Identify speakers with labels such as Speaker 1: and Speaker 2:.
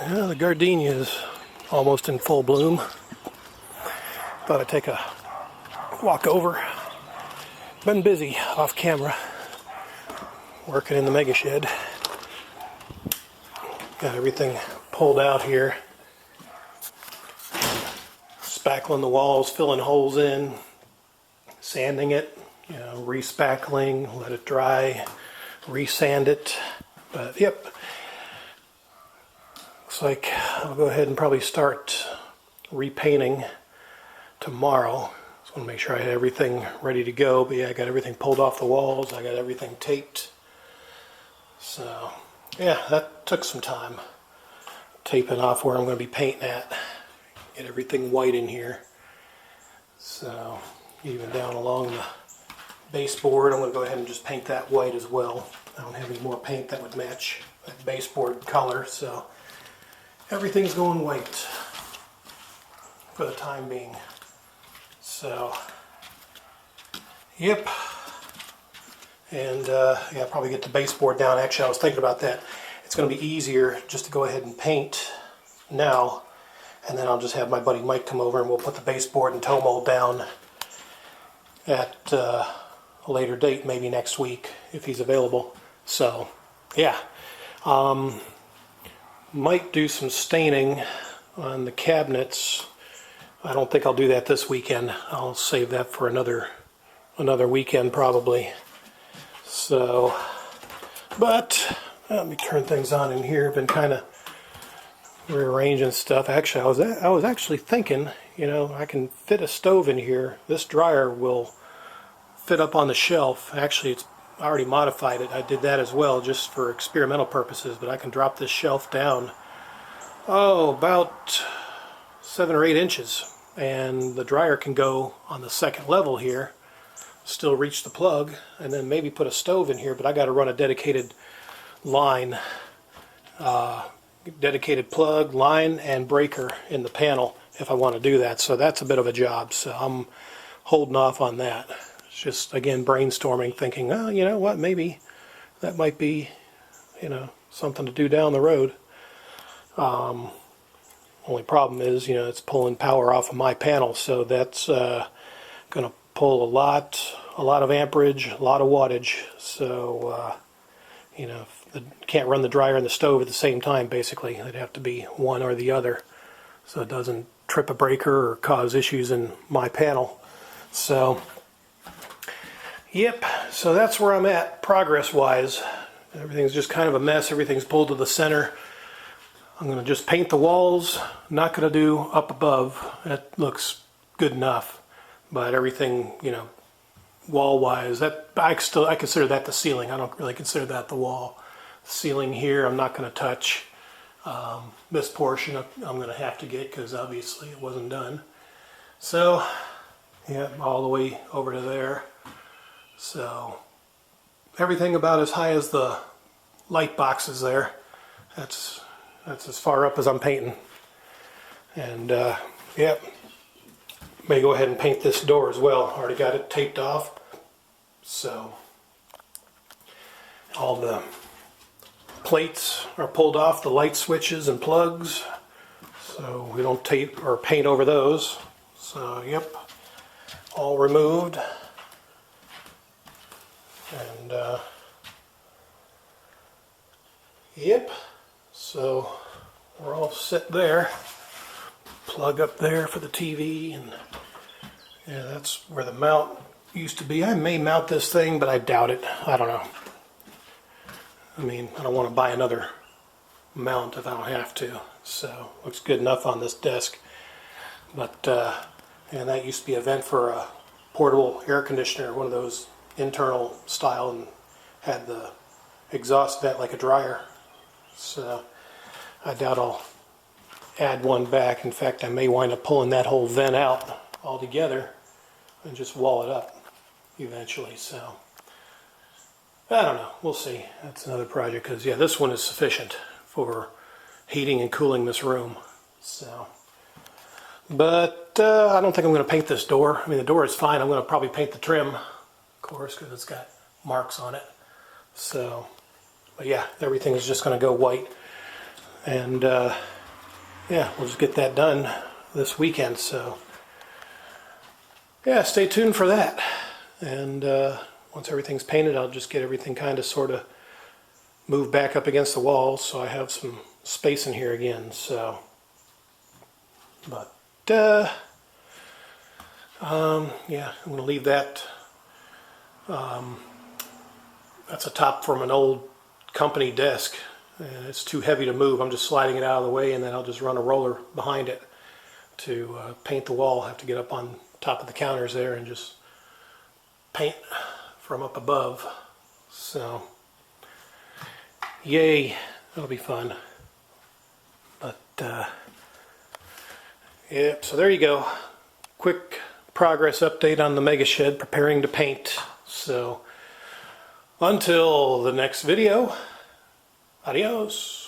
Speaker 1: Well, the gardenia is almost in full bloom. Thought I'd take a walk over. Been busy off camera, working in the mega shed. Got everything pulled out here. Spackling the walls, filling holes in, sanding it, re-spackling, let it dry, re-sand it. But yep, looks like I'll go ahead and probably start repainting tomorrow. Just want to make sure I had everything ready to go. But yeah, I got everything pulled off the walls. I got everything taped. So yeah, that took some time. Taping off where I'm going to be painting at. Get everything white in here. So even down along the baseboard, I'm going to go ahead and just paint that white as well. I don't have any more paint that would match that baseboard color, so everything's going white for the time being. So, yep. And yeah, probably get the baseboard down. Actually, I was thinking about that. It's going to be easier just to go ahead and paint now. And then I'll just have my buddy Mike come over and we'll put the baseboard and toe mold down at a later date, maybe next week if he's available. So, yeah. Might do some staining on the cabinets. I don't think I'll do that this weekend. I'll save that for another weekend probably. So, but let me turn things on in here. Been kind of rearranging stuff. Actually, I was actually thinking, I can fit a stove in here. This dryer will fit up on the shelf. Actually, I already modified it. I did that as well just for experimental purposes, but I can drop this shelf down about 7 or 8 inches, and the dryer can go on the second level here, still reach the plug, and then maybe put a stove in here. But I got to run a dedicated line, dedicated plug, line, and breaker in the panel if I want to do that. So that's a bit of a job. So I'm holding off on that. It's just, again, brainstorming, thinking, oh, you know what, maybe that might be, something to do down the road. Only problem is, it's pulling power off of my panel, so that's going to pull a lot of amperage, a lot of wattage. So, can't run the dryer and the stove at the same time, basically. It'd have to be one or the other, so it doesn't trip a breaker or cause issues in my panel. So, yep, so that's where I'm at progress-wise. Everything's just kind of a mess. Everything's pulled to the center. I'm going to just paint the walls. Not going to do up above. That looks good enough. But everything, wall-wise, I consider that the ceiling. I don't really consider that the wall. Ceiling here, I'm not going to touch. This portion I'm going to have to get because obviously it wasn't done. So, yeah, all the way over to there. So, everything about as high as the light boxes there. That's as far up as I'm painting. And, yep. May go ahead and paint this door as well. Already got it taped off. So, all the plates are pulled off, the light switches and plugs. So we don't tape or paint over those. So, yep. All removed. And, yep. So, we're all set there. Plug up there for the TV, and yeah, that's where the mount used to be. I may mount this thing, but I doubt it. I don't know. I mean, I don't want to buy another mount if I don't have to. So, looks good enough on this desk. But, and that used to be a vent for a portable air conditioner, one of those internal style, and had the exhaust vent like a dryer. So, I doubt I'll add one back. In fact, I may wind up pulling that whole vent out altogether and just wall it up eventually. So, I don't know. We'll see. That's another project because, yeah, this one is sufficient for heating and cooling this room. So, but I don't think I'm going to paint this door. I mean, the door is fine. I'm going to probably paint the trim, of course, because it's got marks on it. So, but yeah, everything is just going to go white. And yeah, we'll just get that done this weekend. So yeah, stay tuned for that. And once everything's painted, I'll just get everything kind of sort of moved back up against the wall so I have some space in here again. So, but yeah, I'm going to leave that. That's a top from an old company desk, and it's too heavy to move. I'm just sliding it out of the way, and then I'll just run a roller behind it to paint the wall. I have to get up on top of the counters there and just paint from up above. So, yay, that'll be fun. But, yep, so there you go. Quick progress update on the Mega Shed, preparing to paint. So, until the next video, adios.